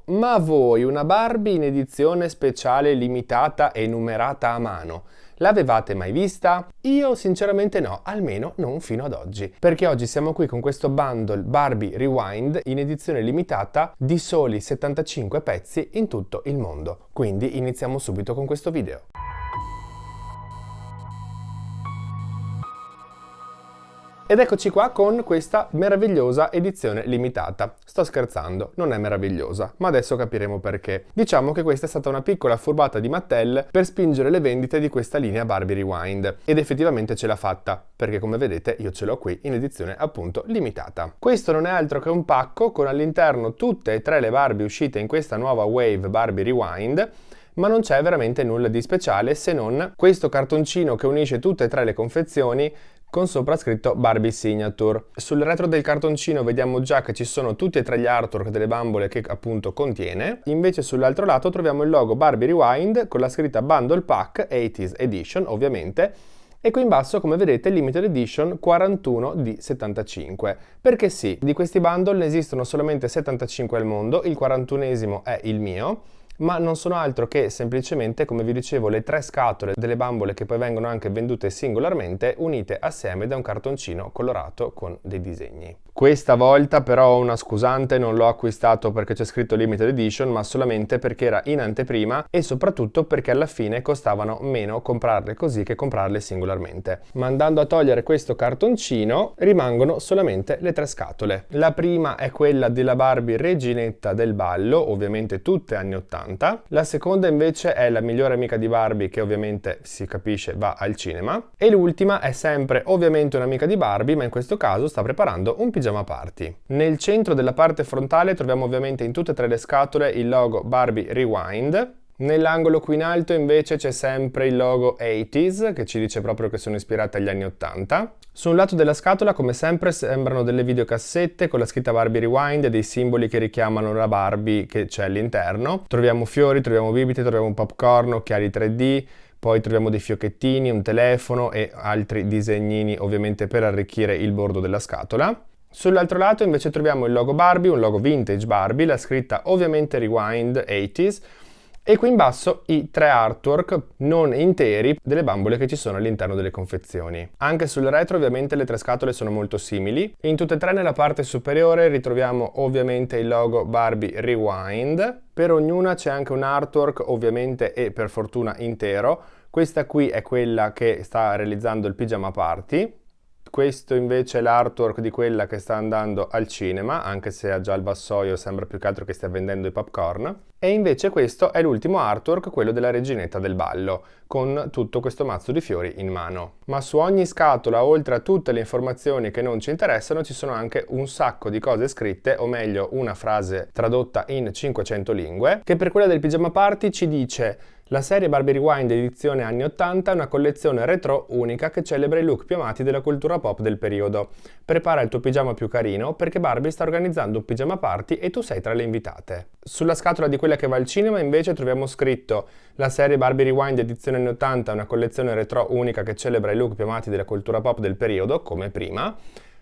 ma voi una Barbie in edizione speciale limitata e numerata a mano l'avevate mai vista? Io sinceramente no, almeno non fino ad oggi, perché oggi siamo qui con questo bundle Barbie Rewind in edizione limitata di soli 75 pezzi in tutto il mondo. Quindi iniziamo subito con questo video. Ed eccoci qua con questa meravigliosa edizione limitata. Sto scherzando, non è meravigliosa, ma adesso capiremo perché. Diciamo che questa è stata una piccola furbata di Mattel per spingere le vendite di questa linea Barbie Rewind. Ed effettivamente ce l'ha fatta, perché come vedete io ce l'ho qui in edizione appunto limitata. Questo non è altro che un pacco con all'interno tutte e tre le Barbie uscite in questa nuova Wave Barbie Rewind, ma non c'è veramente nulla di speciale se non questo cartoncino che unisce tutte e tre le confezioni con sopra scritto Barbie Signature. Sul retro del cartoncino vediamo già che ci sono tutti e tre gli artwork delle bambole che appunto contiene, invece sull'altro lato troviamo il logo Barbie Rewind con la scritta Bundle Pack 80s Edition ovviamente, e qui in basso come vedete Limited Edition 41 di 75, perché sì, di questi bundle ne esistono solamente 75 al mondo, il 41esimo è il mio, ma non sono altro che semplicemente, come vi dicevo, le tre scatole delle bambole che poi vengono anche vendute singolarmente, unite assieme da un cartoncino colorato con dei disegni. Questa volta però ho una scusante, non l'ho acquistato perché c'è scritto Limited Edition, ma solamente perché era in anteprima e soprattutto perché alla fine costavano meno comprarle così che comprarle singolarmente. Ma andando a togliere questo cartoncino rimangono solamente le tre scatole. La prima è quella della Barbie Reginetta del ballo, ovviamente tutte anni 80. La seconda invece è la migliore amica di Barbie che ovviamente si capisce va al cinema. E l'ultima è sempre ovviamente un'amica di Barbie, ma in questo caso sta preparando un pigiama party. Nel centro della parte frontale troviamo ovviamente in tutte e tre le scatole il logo Barbie Rewind. Nell'angolo qui in alto invece c'è sempre il logo 80s che ci dice proprio che sono ispirate agli anni 80. Su un lato della scatola come sempre sembrano delle videocassette con la scritta Barbie Rewind e dei simboli che richiamano la Barbie che c'è all'interno. Troviamo fiori, troviamo bibite, troviamo un popcorn, occhiali 3D, poi troviamo dei fiocchettini, un telefono e altri disegnini ovviamente per arricchire il bordo della scatola. Sull'altro lato invece troviamo il logo Barbie, un logo vintage Barbie, la scritta ovviamente Rewind 80s e qui in basso i tre artwork non interi delle bambole che ci sono all'interno delle confezioni. Anche sul retro ovviamente le tre scatole sono molto simili. In tutte e tre nella parte superiore ritroviamo ovviamente il logo Barbie Rewind. Per ognuna c'è anche un artwork ovviamente e per fortuna intero. Questa qui è quella che sta realizzando il pigiama party. Questo invece è l'artwork di quella che sta andando al cinema, anche se ha già il vassoio, sembra più che altro che stia vendendo i popcorn. E invece questo è l'ultimo artwork, quello della reginetta del ballo, con tutto questo mazzo di fiori in mano. Ma su ogni scatola, oltre a tutte le informazioni che non ci interessano, ci sono anche un sacco di cose scritte, o meglio una frase tradotta in 500 lingue, che per quella del pigiama party ci dice: la serie Barbie Rewind edizione anni 80 è una collezione retro unica che celebra i look più amati della cultura pop del periodo. Prepara il tuo pigiama più carino perché Barbie sta organizzando un pigiama party e tu sei tra le invitate. Sulla scatola di quella che va al cinema invece troviamo scritto: la serie Barbie Rewind edizione anni 80 è una collezione retro unica che celebra i look più amati della cultura pop del periodo, come prima,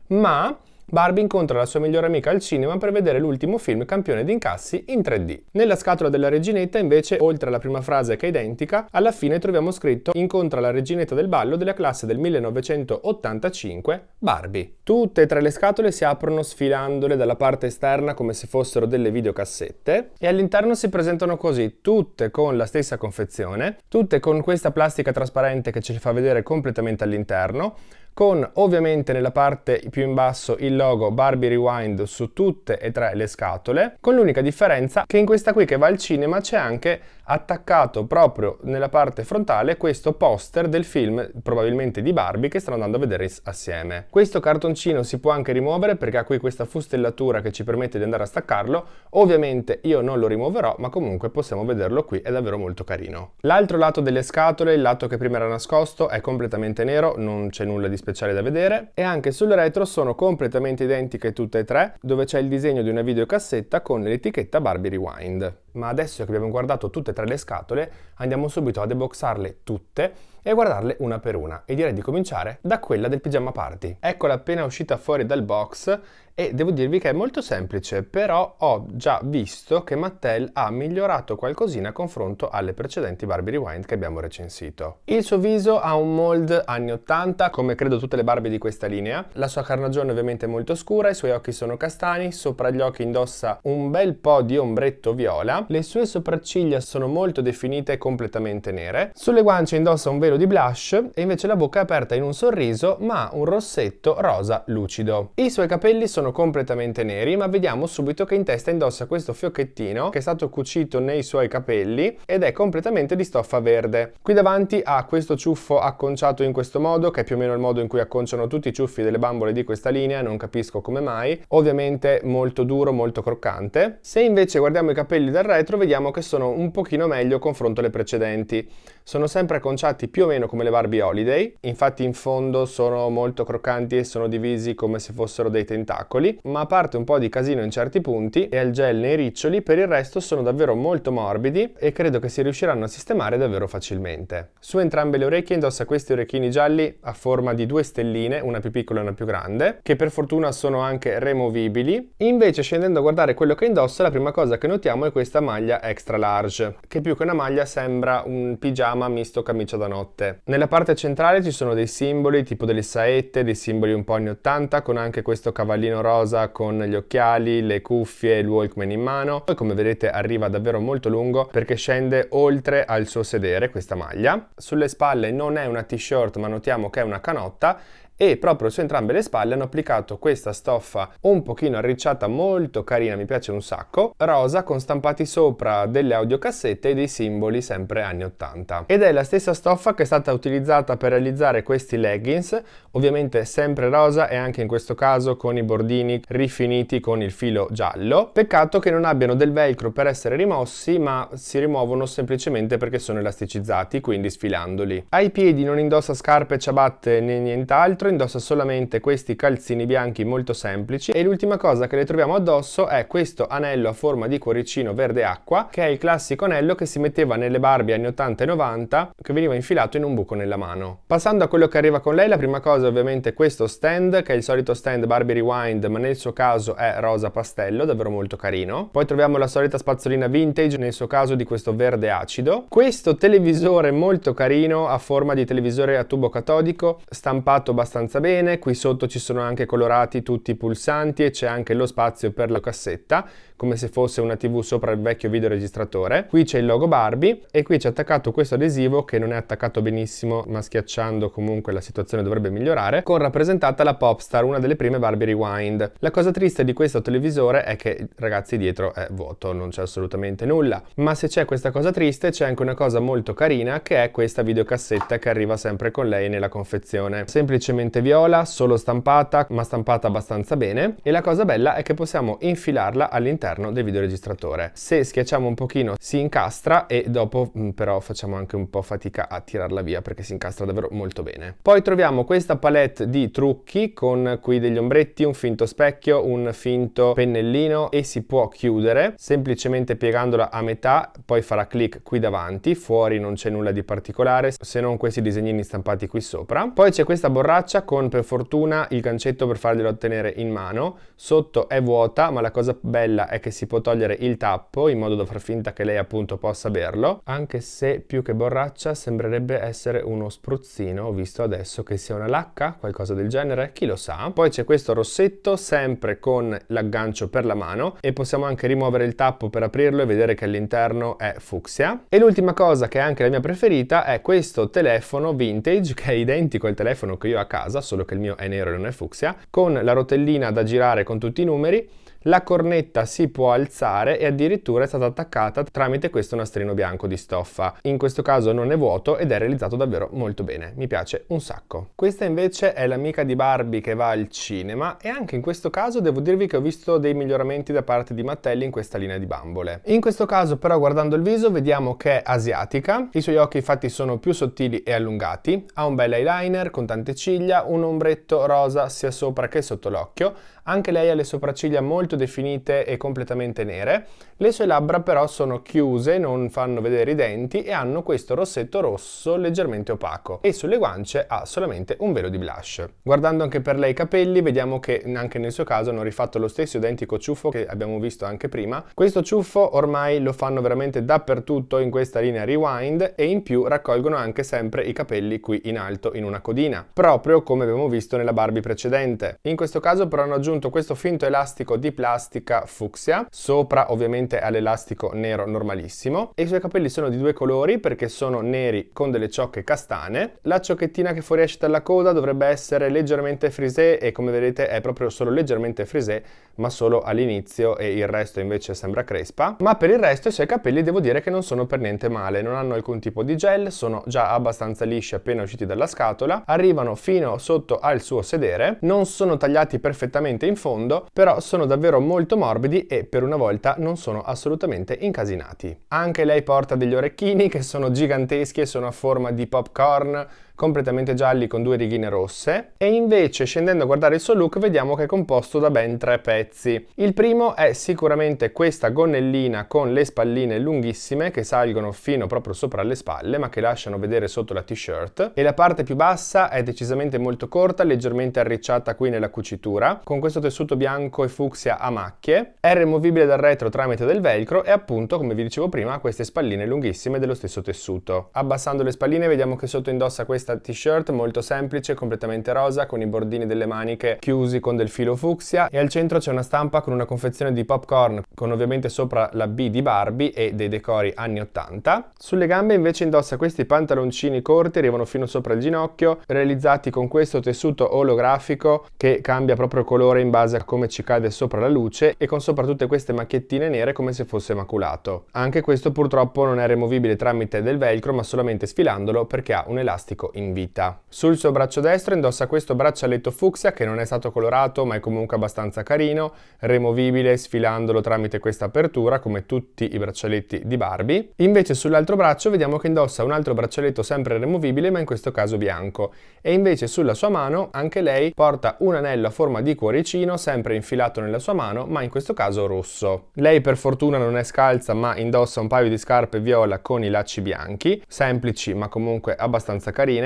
ma Barbie incontra la sua migliore amica al cinema per vedere l'ultimo film campione di incassi in 3D. Nella scatola della reginetta invece, oltre alla prima frase che è identica, alla fine troviamo scritto: incontra la reginetta del ballo della classe del 1985, Barbie. Tutte e tre le scatole si aprono sfilandole dalla parte esterna come se fossero delle videocassette e all'interno si presentano così, tutte con la stessa confezione, tutte con questa plastica trasparente che ce li fa vedere completamente all'interno, con ovviamente nella parte più in basso il logo Barbie Rewind su tutte e tre le scatole, con l'unica differenza che in questa qui che va al cinema c'è anche attaccato proprio nella parte frontale questo poster del film, probabilmente di Barbie, che stanno andando a vedere assieme. Questo cartoncino si può anche rimuovere perché ha qui questa fustellatura che ci permette di andare a staccarlo. Ovviamente io non lo rimuoverò, ma comunque possiamo vederlo qui, è davvero molto carino. L'altro lato delle scatole, il lato che prima era nascosto, è completamente nero, non c'è nulla di speciale da vedere, e anche sul retro sono completamente identiche tutte e tre, dove c'è il disegno di una videocassetta con l'etichetta Barbie Rewind. Ma adesso che abbiamo guardato tutte e tre le scatole, andiamo subito a deboxarle tutte e a guardarle una per una, e direi di cominciare da quella del pigiama party. Eccola appena uscita fuori dal box e devo dirvi che è molto semplice, però ho già visto che Mattel ha migliorato qualcosina a confronto alle precedenti Barbie Rewind che abbiamo recensito. Il suo viso ha un mold anni 80, come credo tutte le Barbie di questa linea. La sua carnagione ovviamente è molto scura, i suoi occhi sono castani, sopra gli occhi indossa un bel po' di ombretto viola, le sue sopracciglia sono molto definite e completamente nere, sulle guance indossa un velo di blush e invece la bocca è aperta in un sorriso ma ha un rossetto rosa lucido. I suoi capelli sono completamente neri, ma vediamo subito che in testa indossa questo fiocchettino che è stato cucito nei suoi capelli ed è completamente di stoffa verde. Qui davanti ha questo ciuffo acconciato in questo modo, che è più o meno il modo in cui acconciano tutti i ciuffi delle bambole di questa linea, non capisco come mai, ovviamente molto duro, molto croccante. Se invece guardiamo i capelli dal retro vediamo che sono un pochino meglio confronto alle precedenti. Sono sempre acconciati più o meno come le Barbie Holiday, infatti in fondo sono molto croccanti e sono divisi come se fossero dei tentacoli, ma a parte un po' di casino in certi punti e al gel nei riccioli, per il resto sono davvero molto morbidi e credo che si riusciranno a sistemare davvero facilmente. Su entrambe le orecchie indossa questi orecchini gialli a forma di due stelline, una più piccola e una più grande, che per fortuna sono anche removibili. Invece scendendo a guardare quello che indossa, la prima cosa che notiamo è questa maglia extra large, che più che una maglia sembra un pigiama misto camicia da notte. Nella parte centrale ci sono dei simboli tipo delle saette, dei simboli un po' anni 80, con anche questo cavallino rosa con gli occhiali, le cuffie e il Walkman in mano. Poi come vedete arriva davvero molto lungo perché scende oltre al suo sedere questa maglia. Sulle spalle non è una t-shirt ma notiamo che è una canotta e proprio su entrambe le spalle hanno applicato questa stoffa un pochino arricciata molto carina, mi piace un sacco, rosa con stampati sopra delle audiocassette e dei simboli sempre anni 80. Ed è la stessa stoffa che è stata utilizzata per realizzare questi leggings, ovviamente sempre rosa e anche in questo caso con i bordini rifiniti con il filo giallo. Peccato che non abbiano del velcro per essere rimossi, ma si rimuovono semplicemente perché sono elasticizzati, quindi sfilandoli. Ai piedi non indossa scarpe, ciabatte né nient'altro, indossa solamente questi calzini bianchi molto semplici e l'ultima cosa che le troviamo addosso è questo anello a forma di cuoricino verde acqua, che è il classico anello che si metteva nelle Barbie anni 80 e 90, che veniva infilato in un buco nella mano. Passando a quello che arriva con lei, la prima cosa è ovviamente questo stand, che è il solito stand Barbie Rewind, ma nel suo caso è rosa pastello, davvero molto carino. Poi troviamo la solita spazzolina vintage, nel suo caso di questo verde acido. Questo televisore molto carino a forma di televisore a tubo catodico, stampato abbastanza bene, qui sotto ci sono anche colorati tutti i pulsanti e c'è anche lo spazio per la cassetta, come se fosse una TV sopra il vecchio videoregistratore. Qui c'è il logo Barbie e qui c'è attaccato questo adesivo che non è attaccato benissimo, ma schiacciando comunque la situazione dovrebbe migliorare, con rappresentata la Popstar, una delle prime Barbie Rewind. La cosa triste di questo televisore è che, ragazzi, dietro è vuoto, non c'è assolutamente nulla, ma se c'è questa cosa triste c'è anche una cosa molto carina, che è questa videocassetta che arriva sempre con lei nella confezione. Semplicemente viola, solo stampata, ma stampata abbastanza bene, e la cosa bella è che possiamo infilarla all'interno del videoregistratore. Se schiacciamo un pochino si incastra e dopo però facciamo anche un po' fatica a tirarla via perché si incastra davvero molto bene. Poi troviamo questa palette di trucchi con qui degli ombretti, un finto specchio, un finto pennellino e si può chiudere semplicemente piegandola a metà, poi farà clic qui davanti, fuori non c'è nulla di particolare se non questi disegnini stampati qui sopra. Poi c'è questa borraccia con per fortuna il gancetto per farglielo tenere in mano, sotto è vuota ma la cosa bella è che si può togliere il tappo in modo da far finta che lei appunto possa berlo, anche se più che borraccia sembrerebbe essere uno spruzzino, ho visto adesso che sia una lacca, qualcosa del genere, chi lo sa. Poi c'è questo rossetto sempre con l'aggancio per la mano e possiamo anche rimuovere il tappo per aprirlo e vedere che all'interno è fucsia. E l'ultima cosa che è anche la mia preferita è questo telefono vintage che è identico al telefono che io ho a casa, solo che il mio è nero e non è fucsia, con la rotellina da girare con tutti i numeri. La cornetta si può alzare e addirittura è stata attaccata tramite questo nastrino bianco di stoffa. In questo caso non è vuoto ed è realizzato davvero molto bene, mi piace un sacco. Questa invece è l'amica di Barbie che va al cinema e anche in questo caso devo dirvi che ho visto dei miglioramenti da parte di Mattel in questa linea di bambole. In questo caso però guardando il viso vediamo che è asiatica, i suoi occhi infatti sono più sottili e allungati, ha un bel eyeliner con tante ciglia, un ombretto rosa sia sopra che sotto l'occhio, Anche lei ha le sopracciglia molto definite e completamente nere, le sue labbra però sono chiuse, non fanno vedere i denti e hanno questo rossetto rosso leggermente opaco e sulle guance ha solamente un velo di blush. Guardando anche per lei i capelli vediamo che anche nel suo caso hanno rifatto lo stesso identico ciuffo che abbiamo visto anche prima. Questo ciuffo ormai lo fanno veramente dappertutto in questa linea Rewind e in più raccolgono anche sempre i capelli qui in alto in una codina, proprio come abbiamo visto nella Barbie precedente. In questo caso però hanno aggiunto questo finto elastico di plastica fucsia, sopra ovviamente all'elastico nero normalissimo, e i suoi capelli sono di due colori perché sono neri con delle ciocche castane. La ciochettina che fuoriesce dalla coda dovrebbe essere leggermente frisé e come vedete è proprio solo leggermente frisé, ma solo all'inizio, e il resto invece sembra crespa. Ma per il resto i suoi capelli devo dire che non sono per niente male, non hanno alcun tipo di gel, sono già abbastanza lisci appena usciti dalla scatola, arrivano fino sotto al suo sedere, non sono tagliati perfettamente in fondo, però sono davvero molto morbidi e per una volta non sono assolutamente incasinati. Anche lei porta degli orecchini che sono giganteschi e sono a forma di popcorn, completamente gialli con due righine rosse, e invece scendendo a guardare il suo look vediamo che è composto da ben 3 pezzi. Il primo è sicuramente questa gonnellina con le spalline lunghissime che salgono fino proprio sopra le spalle ma che lasciano vedere sotto la t-shirt, e la parte più bassa è decisamente molto corta, leggermente arricciata qui nella cucitura, con questo tessuto bianco e fucsia a macchie, è removibile dal retro tramite del velcro e appunto, come vi dicevo prima, ha queste spalline lunghissime dello stesso tessuto. Abbassando le spalline vediamo che sotto indossa questa t-shirt molto semplice, completamente rosa, con i bordini delle maniche chiusi con del filo fucsia, e al centro c'è una stampa con una confezione di popcorn con ovviamente sopra la B di Barbie e dei decori anni 80. Sulle gambe invece indossa questi pantaloncini corti, arrivano fino sopra il ginocchio, realizzati con questo tessuto olografico che cambia proprio colore in base a come ci cade sopra la luce, e con sopra tutte queste macchiettine nere come se fosse maculato. Anche questo purtroppo non è removibile tramite del velcro ma solamente sfilandolo perché ha un elastico in vita. Sul suo braccio destro indossa questo braccialetto fucsia che non è stato colorato ma è comunque abbastanza carino, removibile sfilandolo tramite questa apertura come tutti i braccialetti di Barbie. Invece sull'altro braccio vediamo che indossa un altro braccialetto sempre removibile ma in questo caso bianco, e invece sulla sua mano anche lei porta un anello a forma di cuoricino sempre infilato nella sua mano ma in questo caso rosso. Lei per fortuna non è scalza ma indossa un paio di scarpe viola con i lacci bianchi, semplici ma comunque abbastanza carine.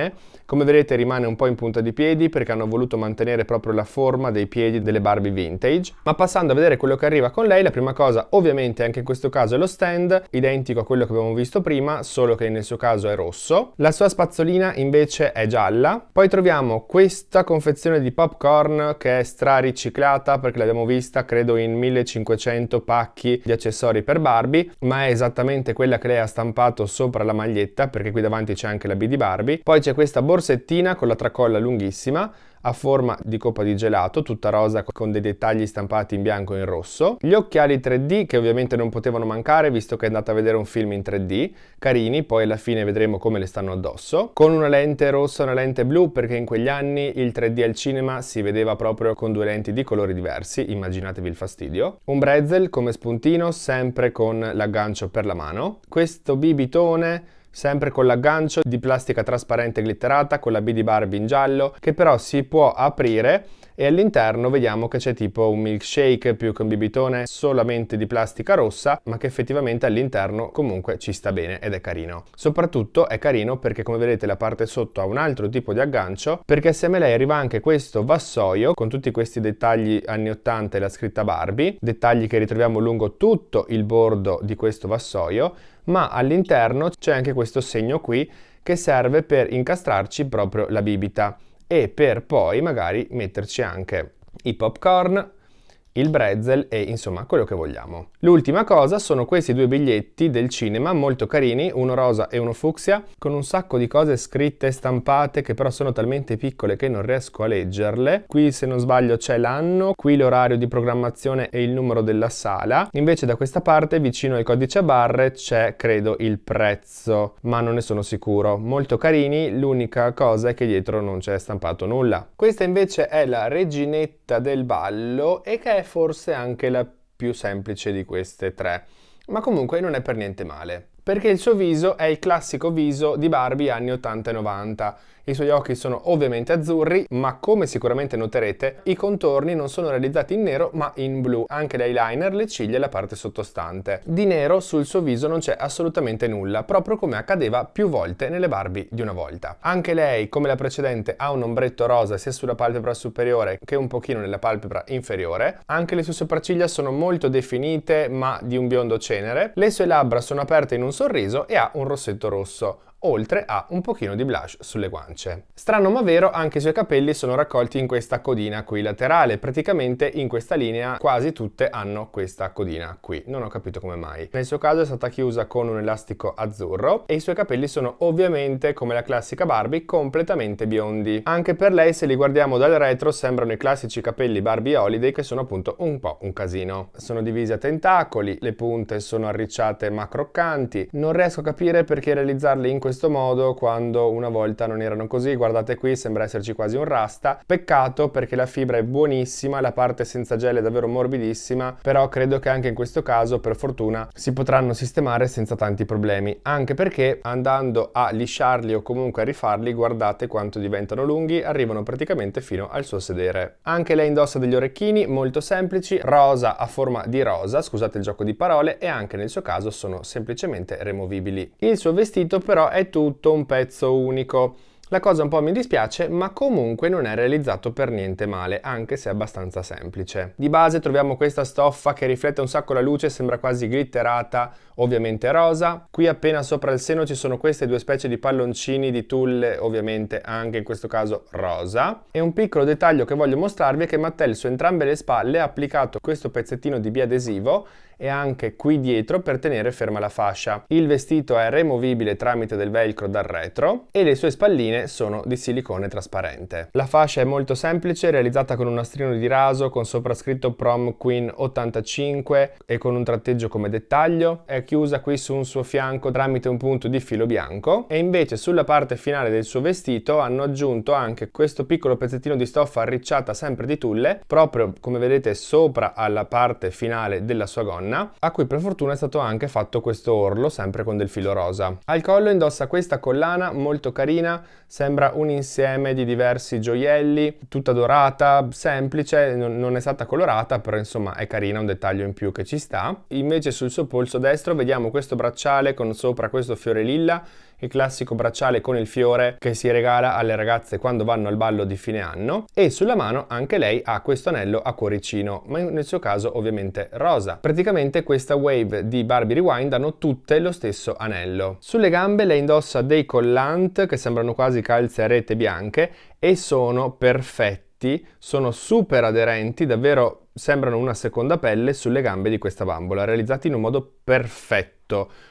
Come vedete rimane un po' in punta di piedi perché hanno voluto mantenere proprio la forma dei piedi delle Barbie vintage. Ma passando a vedere quello che arriva con lei, la prima cosa ovviamente anche in questo caso è lo stand, identico a quello che abbiamo visto prima, solo che nel suo caso è rosso. La sua spazzolina invece è gialla. Poi troviamo questa confezione di popcorn che è stra-riciclata perché l'abbiamo vista credo in 1500 pacchi di accessori per Barbie, ma è esattamente quella che lei ha stampato sopra la maglietta perché qui davanti c'è anche la B di Barbie. Poi c'è questa borsettina con la tracolla lunghissima a forma di coppa di gelato, tutta rosa con dei dettagli stampati in bianco e in rosso. Gli occhiali 3D che ovviamente non potevano mancare visto che è andata a vedere un film in 3D, carini, poi alla fine vedremo come le stanno addosso, con una lente rossa e una lente blu perché in quegli anni il 3D al cinema si vedeva proprio con due lenti di colori diversi, immaginatevi il fastidio. Un brezel come spuntino sempre con l'aggancio per la mano, questo bibitone sempre con l'aggancio di plastica trasparente glitterata con la B di Barbie in giallo che però si può aprire, e all'interno vediamo che c'è tipo un milkshake più che un bibitone solamente di plastica rossa, ma che effettivamente all'interno comunque ci sta bene ed è carino. Soprattutto è carino perché come vedete la parte sotto ha un altro tipo di aggancio, perché assieme a lei arriva anche questo vassoio con tutti questi dettagli anni 80 e la scritta Barbie, dettagli che ritroviamo lungo tutto il bordo di questo vassoio, ma all'interno c'è anche questo segno qui che serve per incastrarci proprio la bibita e per poi magari metterci anche i popcorn, il brezel e insomma quello che vogliamo. L'ultima cosa sono questi due biglietti del cinema molto carini, uno rosa e uno fucsia, con un sacco di cose scritte e stampate che però sono talmente piccole che non riesco a leggerle. Qui se non sbaglio c'è l'anno, qui l'orario di programmazione e il numero della sala, invece da questa parte vicino al codice a barre c'è credo il prezzo, ma non ne sono sicuro. Molto carini, l'unica cosa è che dietro non c'è stampato nulla. Questa invece è la reginetta del ballo e che è forse anche la più semplice di queste tre, ma comunque non è per niente male. perché il suo viso è il classico viso di Barbie anni 80 e 90. I suoi occhi sono ovviamente azzurri, ma come sicuramente noterete, i contorni non sono realizzati in nero ma in blu, anche l'eyeliner, le ciglia e la parte sottostante. Di nero sul suo viso non c'è assolutamente nulla, proprio come accadeva più volte nelle Barbie di una volta. Anche lei, come la precedente, ha un ombretto rosa sia sulla palpebra superiore che un pochino nella palpebra inferiore. Anche le sue sopracciglia sono molto definite ma di un biondo cenere. Le sue labbra sono aperte in un sorriso e ha un rossetto rosso, oltre a un pochino di blush sulle guance. Strano ma vero, anche i suoi capelli sono raccolti in questa codina qui laterale, praticamente in questa linea quasi tutte hanno questa codina qui, non ho capito come mai. Nel suo caso è stata chiusa con un elastico azzurro e i suoi capelli sono ovviamente, come la classica Barbie, completamente biondi. Anche per lei, se li guardiamo dal retro, sembrano i classici capelli Barbie Holiday che sono appunto un po' un casino. Sono divisi a tentacoli, le punte sono arricciate ma croccanti, non riesco a capire perché realizzarli in questo modo quando una volta non erano così. Guardate qui, sembra esserci quasi un rasta. Peccato, perché la fibra è buonissima, la parte senza gel è davvero morbidissima, però credo che anche in questo caso, per fortuna, si potranno sistemare senza tanti problemi, anche perché andando a lisciarli o comunque a rifarli, guardate quanto diventano lunghi, arrivano praticamente fino al suo sedere. Anche lei indossa degli orecchini molto semplici, rosa a forma di rosa, scusate il gioco di parole, e anche nel suo caso sono semplicemente removibili. Il suo vestito però è tutto un pezzo unico. La cosa un po' mi dispiace, ma comunque non è realizzato per niente male, anche se è abbastanza semplice. Di base troviamo questa stoffa che riflette un sacco la luce, sembra quasi glitterata, ovviamente rosa. Qui appena sopra il seno ci sono queste due specie di palloncini di tulle, ovviamente anche in questo caso rosa. E un piccolo dettaglio che voglio mostrarvi è che Mattel su entrambe le spalle ha applicato questo pezzettino di biadesivo e anche qui dietro per tenere ferma la fascia. Il vestito è removibile tramite del velcro dal retro e le sue spalline sono di silicone trasparente. La fascia è molto semplice, realizzata con un nastrino di raso con sopra scritto Prom Queen 85 e con un tratteggio come dettaglio. È chiusa qui su un suo fianco tramite un punto di filo bianco e invece sulla parte finale del suo vestito hanno aggiunto anche questo piccolo pezzettino di stoffa arricciata sempre di tulle, proprio come vedete sopra alla parte finale della sua gonna, a cui per fortuna è stato anche fatto questo orlo sempre con del filo rosa. Al collo indossa questa collana molto carina, sembra un insieme di diversi gioielli, tutta dorata, semplice, non è stata colorata, però insomma è carina, un dettaglio in più che ci sta. Invece sul suo polso destro vediamo questo bracciale con sopra questo fiore lilla, il classico bracciale con il fiore che si regala alle ragazze quando vanno al ballo di fine anno, e sulla mano anche lei ha questo anello a cuoricino, ma nel suo caso ovviamente rosa. Praticamente questa wave di Barbie Rewind hanno tutte lo stesso anello. Sulle gambe lei indossa dei collant che sembrano quasi calze a rete bianche e sono perfetti, sono super aderenti, davvero sembrano una seconda pelle sulle gambe di questa bambola, realizzati in un modo perfetto.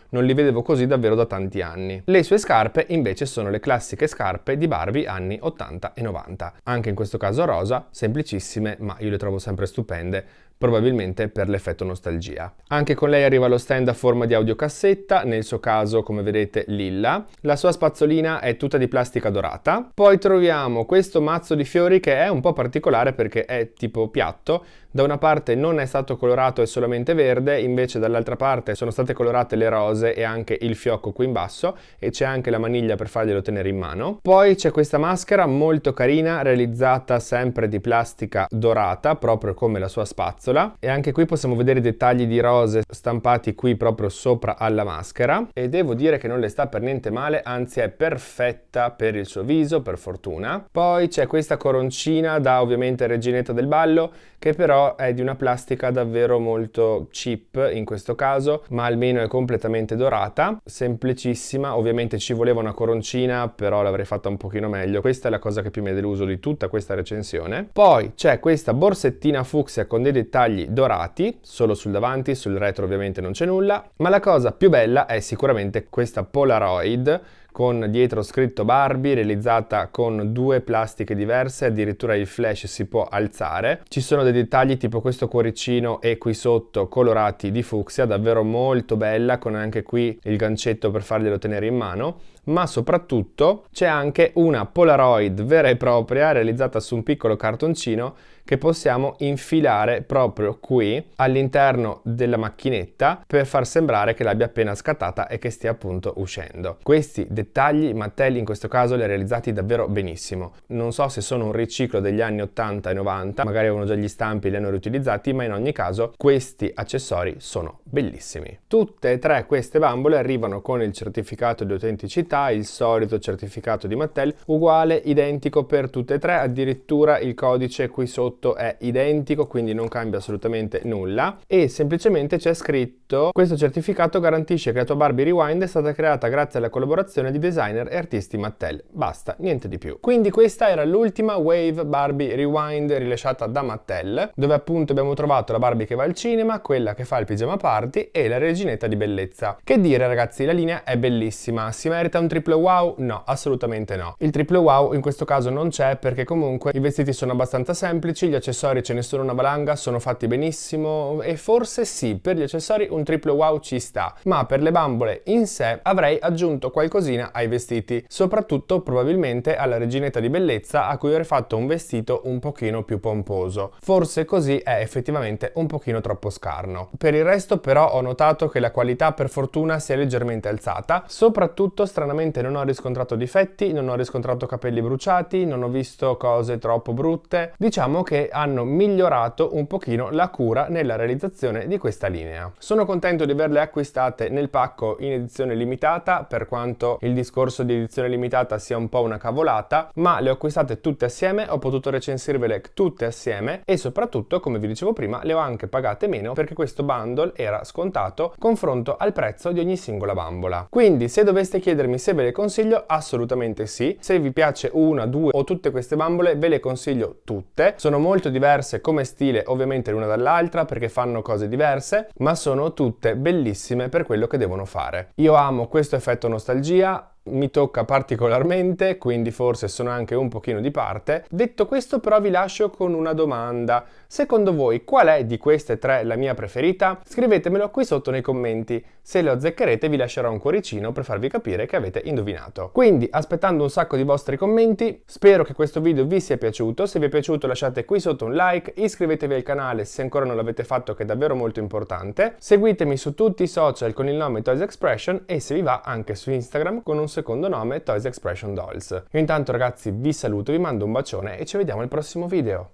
Non li vedevo così davvero da tanti anni. Le sue scarpe invece sono le classiche scarpe di Barbie anni 80 e 90. Anche in questo caso rosa, semplicissime, ma io le trovo sempre stupende, probabilmente per l'effetto nostalgia. Anche con lei arriva lo stand a forma di audiocassetta, nel suo caso come vedete lilla. La sua spazzolina è tutta di plastica dorata. Poi troviamo questo mazzo di fiori che è un po' particolare perché è tipo piatto. Da una parte non è stato colorato, è solamente verde, invece dall'altra parte sono state colorate le rose e anche il fiocco qui in basso, e c'è anche la maniglia per farglielo tenere in mano. Poi c'è questa maschera molto carina, realizzata sempre di plastica dorata, proprio come la sua spazzola, e anche qui possiamo vedere i dettagli di rose stampati qui proprio sopra alla maschera, e devo dire che non le sta per niente male, anzi è perfetta per il suo viso, per fortuna. Poi c'è questa coroncina da ovviamente reginetta del ballo, che però è di una plastica davvero molto cheap in questo caso, ma almeno è completamente dorata, semplicissima. Ovviamente ci voleva una coroncina, però l'avrei fatta un pochino meglio. Questa è la cosa che più mi ha deluso di tutta questa recensione. Poi c'è questa borsettina fucsia con dei dettagli dorati, solo sul davanti, sul retro ovviamente non c'è nulla, ma la cosa più bella è sicuramente questa Polaroid, con dietro scritto Barbie, realizzata con due plastiche diverse, addirittura il flash si può alzare. Ci sono dei dettagli tipo questo cuoricino e qui sotto colorati di fucsia, davvero molto bella, con anche qui il gancetto per farglielo tenere in mano. Ma soprattutto c'è anche una Polaroid vera e propria realizzata su un piccolo cartoncino che possiamo infilare proprio qui all'interno della macchinetta per far sembrare che l'abbia appena scattata e che stia appunto uscendo. Questi dettagli Mattel in questo caso li ha realizzati davvero benissimo. Non so se sono un riciclo degli anni 80 e 90, magari avevano già gli stampi e li hanno riutilizzati, ma in ogni caso questi accessori sono bellissimi. Tutte e tre queste bambole arrivano con il certificato di autenticità, il solito certificato di Mattel, uguale, identico per tutte e tre, addirittura il codice qui sotto è identico, quindi non cambia assolutamente nulla e semplicemente c'è scritto: questo certificato garantisce che la tua Barbie Rewind è stata creata grazie alla collaborazione di designer e artisti Mattel. Basta, niente di più. Quindi questa era l'ultima Wave Barbie Rewind rilasciata da Mattel, dove appunto abbiamo trovato la Barbie che va al cinema, quella che fa il pigiama party e la reginetta di bellezza. Che dire ragazzi, la linea è bellissima. Si merita un triplo wow? No, assolutamente no. Il triplo wow in questo caso non c'è perché comunque i vestiti sono abbastanza semplici, gli accessori ce ne sono una valanga, sono fatti benissimo e forse sì, per gli accessori un triplo wow ci sta, ma per le bambole in sé avrei aggiunto qualcosina ai vestiti, soprattutto probabilmente alla reginetta di bellezza, a cui avrei fatto un vestito un pochino più pomposo. Forse così è effettivamente un pochino troppo scarno. Per il resto però ho notato che la qualità per fortuna si è leggermente alzata, soprattutto stranamente non ho riscontrato difetti, non ho riscontrato capelli bruciati, non ho visto cose troppo brutte. Diciamo che hanno migliorato un pochino la cura nella realizzazione di questa linea. Sono contento di averle acquistate nel pacco in edizione limitata, per quanto il discorso di edizione limitata sia un po' una cavolata, ma le ho acquistate tutte assieme, ho potuto recensirvele tutte assieme e soprattutto, come vi dicevo prima, le ho anche pagate meno perché questo bundle era scontato confronto al prezzo di ogni singola bambola. Quindi se doveste chiedermi se ve le consiglio, assolutamente sì. Se vi piace una, due o tutte queste bambole ve le consiglio tutte. Sono molto diverse come stile ovviamente l'una dall'altra perché fanno cose diverse, ma sono tutte bellissime per quello che devono fare. Io amo questo effetto nostalgia, mi tocca particolarmente, quindi forse sono anche un pochino di parte. Detto questo però vi lascio con una domanda: secondo voi qual è di queste tre la mia preferita? Scrivetemelo qui sotto nei commenti, se le azzeccherete vi lascerò un cuoricino per farvi capire che avete indovinato. Quindi aspettando un sacco di vostri commenti, spero che questo video vi sia piaciuto. Se vi è piaciuto lasciate qui sotto un like, iscrivetevi al canale se ancora non l'avete fatto, che è davvero molto importante, seguitemi su tutti i social con il nome Toys Expression e se vi va anche su Instagram con un secondo nome Toys Expression Dolls. Io intanto ragazzi vi saluto, vi mando un bacione e ci vediamo al prossimo video.